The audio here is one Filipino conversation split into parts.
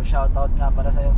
So shoutout nga para sa'yo.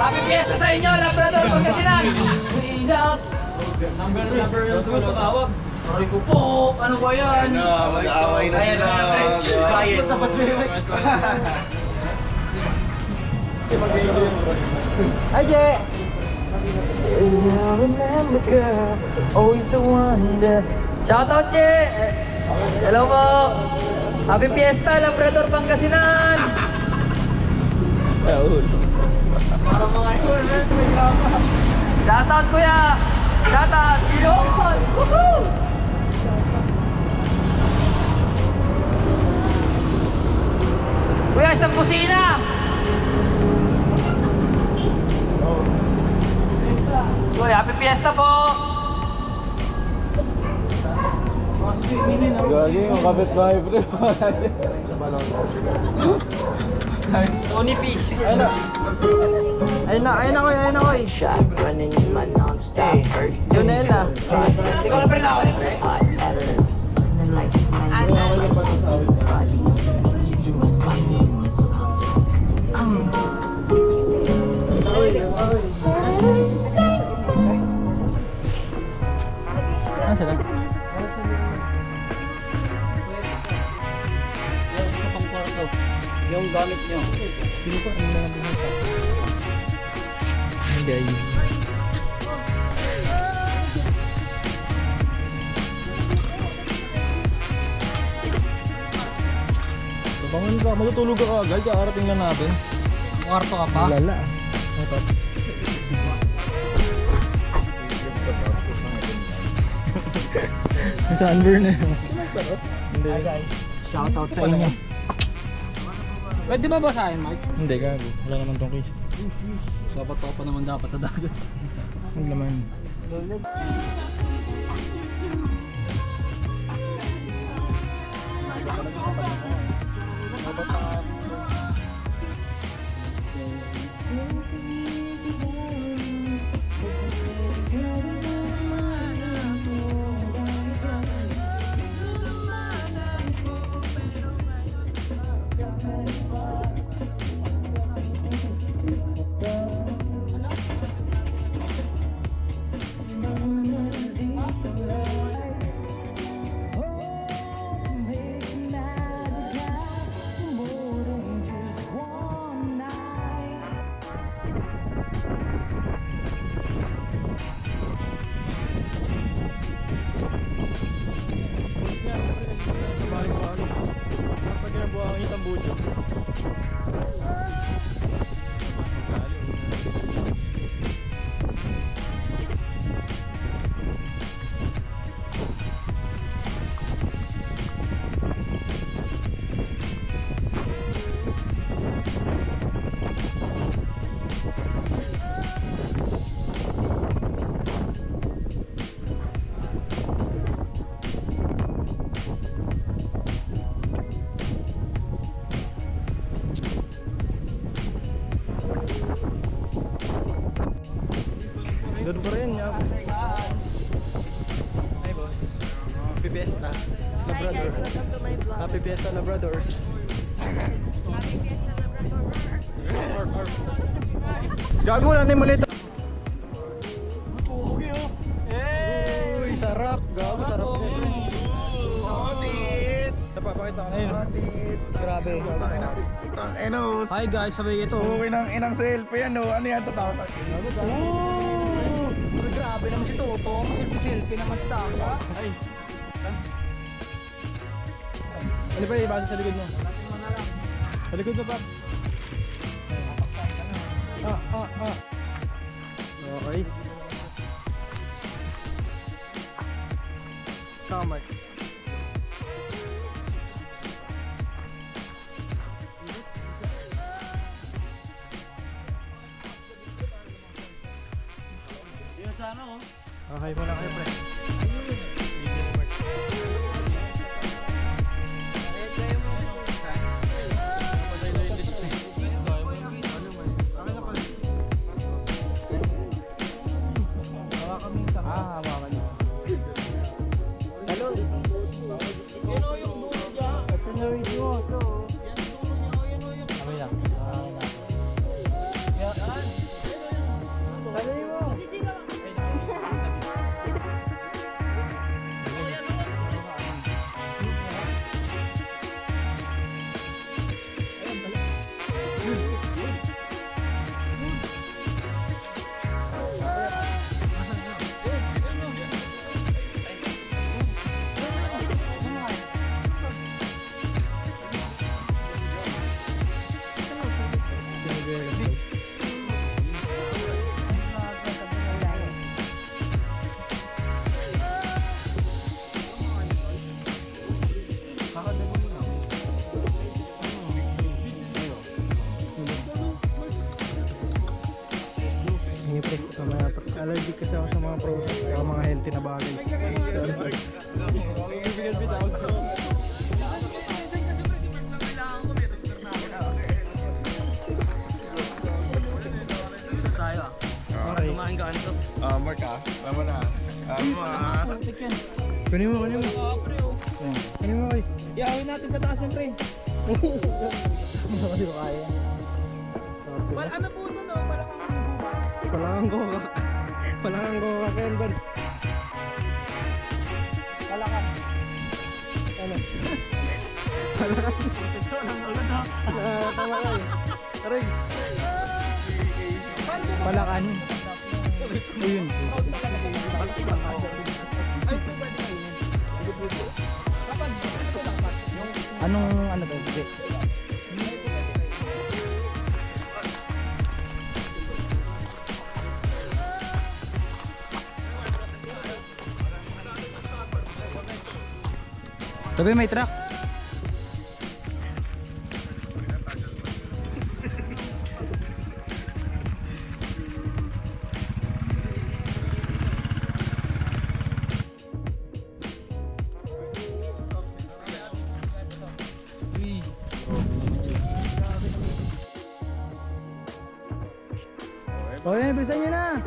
Happy Fiesta sa inyo, Labrador Pangasinan! Number tawag. Sabi ko po, ano ba yan? Mag-aaway na sila. Kaya tapat Hi, Je! Remember girl, always the one that... Shoutout, Che! Hello po! Happy Fiesta, Labrador Pangasinan! Para mga yun, shoutout, kuya! Shoutout! Yun! Woohoo! Kuya, isang kusina! Kuya, happy Fiesta po! Gagi, yung kapit-bahay pre. Tony P. Ayun na koy. Shot running in my non-stop. Yun na yun na. Ikaw na pala ako, pre. Ano sila? Yung gamit nyo. Sino ko? Ano na lang din sa? Hindi. Bangon ka, matutulog ka agad. Kakarating lang natin. Kwarto ka pa? Lala. Ito. Sunburn na yun. Hi guys. Shoutout sa inyo. Pwede ba basahin, Mike? Hindi, gago. Wala naman tong case. Dapat ako pa naman dapat sa dagat. Ang laman. Kapag ginabuha ang itang budyo. Doon pa rin niya. Hi boss. Happy Fiesta. Labradors. Happy Fiesta Labradors. Gago na ni mo nito. Uy, sarap. Gago, sarap. Napapakita ko na yun. Grabe. Hi guys, sabi ito. Okay nang inang selfie yan, no? Ano yan? Tatawag. Grabe naman si Toto. Selfie naman si Taka. Ay. Ano ba yung base sa likod mo? Sa likod mo pa. Okay. Okay muna kayo, pre. Allergic kasi ako sa mga process, sa mga healthy na bagay. Okay. Mark ah. Tama na. Tama. Kunin mo. Kunin mo kayo. Iawin natin sa taas yung pre. Hindi ko kaya. Ano po ito no? Palakang kokak. Palakang kokak yan, ban. Palakan. Ano? Palakang. Tama kayo. Aray. Palakan. Ayun. Anong ano to? Tabi may truck. Oh, yan, bilisan nyo na.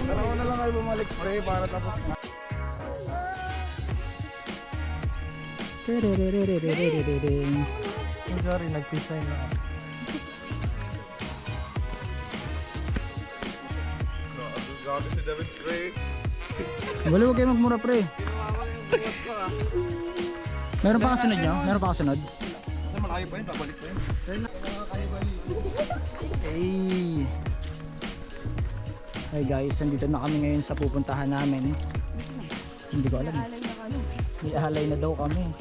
Tarawa na lang kayo bumalik pre para tapos na. Sorry, nag-peace sign lang. Grabe si David pre. Wala, huwag kayo magmura, pre. Meron pa kasunod nyo? Meron pa kasunod? Kasi malayo pa yun, babalik pa yun. Hey! Hey guys, nandito na kami ngayon sa pupuntahan namin. Hindi ko alam. May alay na daw kami.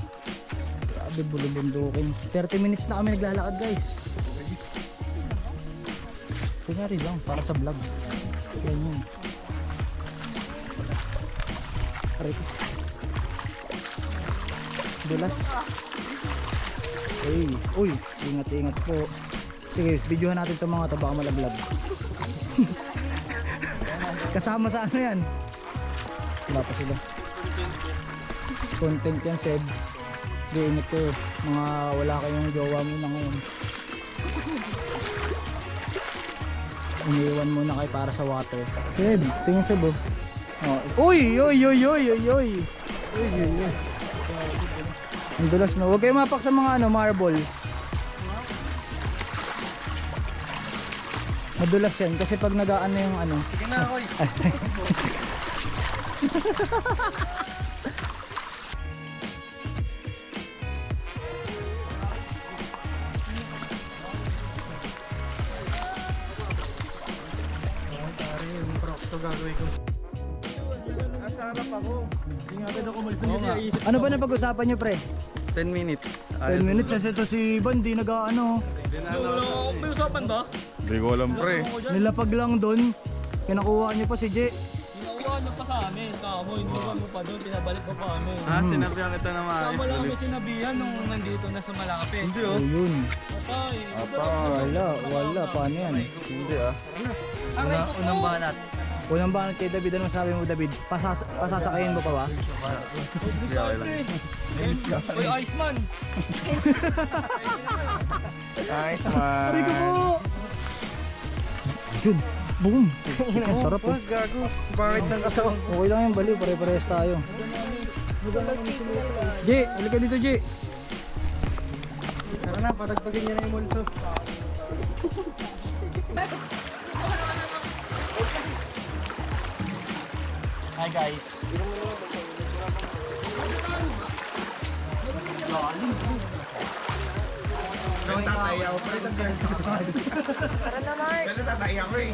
Grabe, bulubundukin. 30 minutes na kami naglalakad guys. Kunyari lang, para sa vlog. Yan yun. Aray ko. Dulas. Hey, uy, ingat-ingat po. Sige, videohan natin itong mga to, baka malaglag. Kasama sa ano yan? Wala pa sila. Content yan, Seb. Di, ingat ko. Mga wala kayong jowa muna ngayon. Iniwan muna kayo para sa water. Seb, tingin Seb oh. Uy, uy, uy, uy, uy, uy. Uy, uy, uy. Ang dulas na. Huwag kayo mapak sa mga ano, marble. Madulas yan kasi pag nag-aano yung ano. Sige na ako. Gagawin ko. Nasa harap ako. Hindi nga agad ako malis na isip. Ano ba na pag-usapan nyo pre? 10 minutes. 10 minutes kasi ito si Ivan di nag-ano. May usapan ba? Hindi ko alam pre. Nilapag lang doon. Kinakuha niyo pa si J. Ginawa ano pa sa amin, kamo, hindi mo pa doon, pinabalik mo pa amin. Sinabihan kita na maayos. Kamo lang kami sinabihan nung nandito na sa malapit. Hindi Oh, yun. Patay. Wala. Paano yan? Hindi Unang banat. Unang banat kay David, anong sabi mo David? Pasasakayin mo pa ba? Uy, Iceman. Nice man. Aray ko po! Yun, boom! Ang sarap po. Gago. Bakit ng katawan? Okay lang yung baliw, pare-parehas tayo. J, halika dito J. Tara na, patagpagin niya na yung multo. Hi guys. Ang tatay ako. Tara na, Mark. Tara tatay ako eh.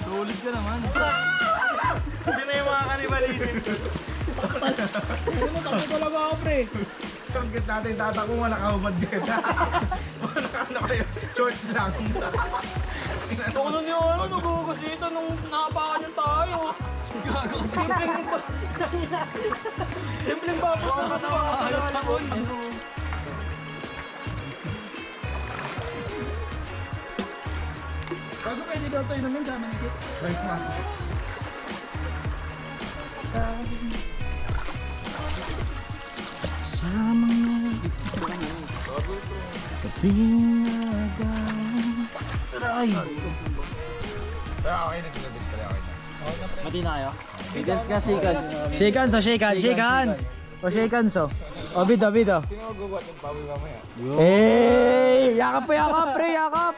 Sulit ka naman. Hindi na yung mga kanibalisin. Ano mo, tapos ko lang ako, pre. Ang git natin tatak mo, nakahubad din. Ano kayo? Short lang. Ito ko nun yung ano, nagugusita nung nakapakan yung tayo. Gago. Simpleng bago ka na tayo. Bago pwede daw tayo naman sa manikit. Right na. Sa mga kapingagan. Aray! Kaya okay na sinabit pala okay na. Mati na kayo? Shakans ka, shakans. Shakans o shakans, shakans! O shakans o. O bid o, bid o. Sino magbubuhat ng pawi mamaya? Hey! Yakap po, yakap, pre, yakap!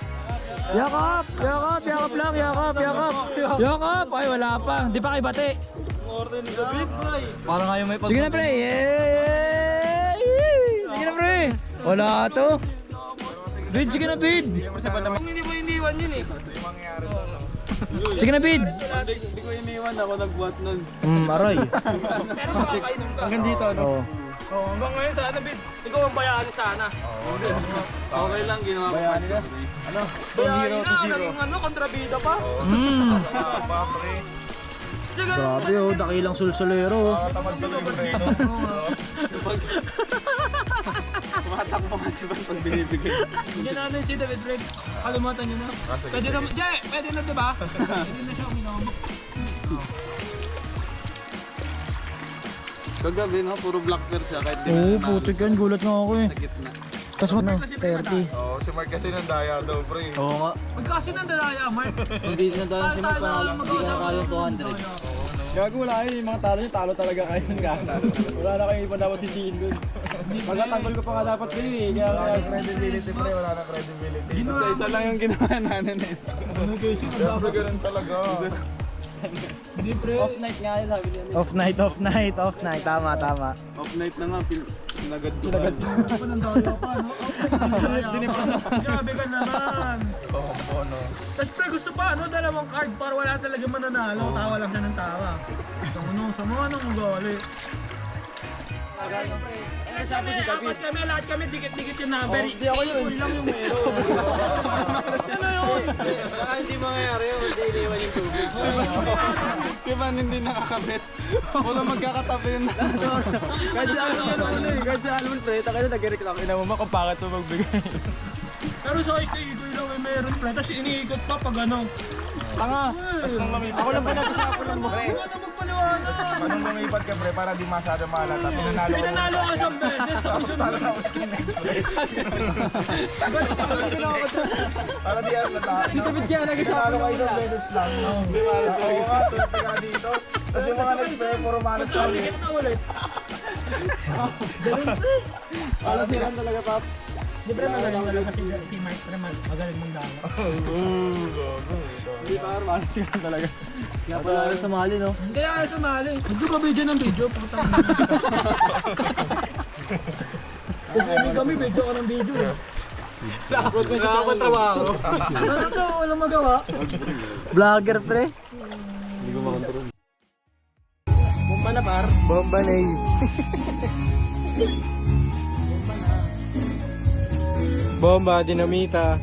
Yakap! Yakap! Yakap lang! Yakap! Yakap! Yakap! Ay, wala pa. Hindi pa kayo bati. Order ni David, pre. Parang ayaw may Sige na, pre. Yay! Sige na, pre. Wala to. Bid, sige na, bid. Kung hindi mo iniwan yun eh. Yung mangyayari doon. Sige na, bid. Hindi ko iniwan, ako nagbuhat nun. Aray. Pero makakainom ka. Hanggang dito, ano? Oo. Oo, hanggang ngayon sana, Bid. Ikaw ang bayani sana. Okay lang, ginawa ko. Bayani na. Ano? Bayani na, naging ano, kontrabida pa. Papre. Grabe oh, dakilang sulsulero oh. Tamad ko yung preno. Tumatakbo nga si Bad pag binibigay. Hindi natin si David Red. Kalimutan nyo na. Pwede na, Jay! Pwede na, diba? Pwede na siya uminom. Kagabi no, puro blacker siya kahit di Oo, putik yan, gulat nga ako eh. sa gitna. Tapos ano, 30. Oo, si Mark kasi nang daya daw, pre. Oo nga. Magkasi ng dalaya, Mark. Hindi na tayo si Mark, hindi ka na kaya yung 200. Gago wala kayo, yung mga talo nyo, talo talaga kayo ng gana. Wala na kayo iba dapat si Dean dun. Pagkatanggol ko pa nga dapat kayo eh, kaya credibility pre, wala na credibility. Isa lang yung ginawa natin eh. Siyempre ganun talaga. Hindi, pre. Off night nga yun, sabi niya. Off night, off night, off night. Tama, tama. Off night na nga, sinagad ko. Ano ng daya pa, no? Grabe ka naman. Oo, no. Tapos pre, gusto pa, ano, dalawang card para wala talaga mananalo. Tawa lang siya ng tawa. Ano, sa mga nang ugali. Lahat kami, dikit-dikit yung number. Hindi ako yun. Lang yung meron. Ano yun? Saka hindi mangyayari yun, hindi iniwan yung tubig. Si Van hindi nakakabit. Wala magkakatabi yun. Kahit sa alam yan ano eh, kahit sa alam pre, taka na nag-reklamo. Ina mo ma kung bakit mo magbigay. Pero sa ikoy lang may meron pre. Tapos iniikot pa pag ano. Tanga! Tapos nang lumipat. Ako lang pa nag-usapan lang mo. Pre, Ano na magpaliwanag? nung lumipat ka pre, para di masyado malata. Pinanalo ko. Pinanalo ka isang beses. Tapos talo na ako sa next pre. Para di alam na tayo. Si David kaya nag-usapan ko isang beses lang. Oo nga, tulad ka dito. Tapos yung mga next pre, puro malas kami. Ulit na ulit. Para silang talaga, Pap. Di pre, magaling talaga si Mike pre. Magaling mong dala. Hindi pa, malas silang talaga. Kaya pala rin sumali no. Kaya ayaw sumali. Hindi ka video ng video. Puta mo. Hindi kami video ka ng video. Takot na siya sa trabaho. Ano to? Walang magawa. Vlogger pre. Bomba na par. Bomba na yun. Bomba, dinamita.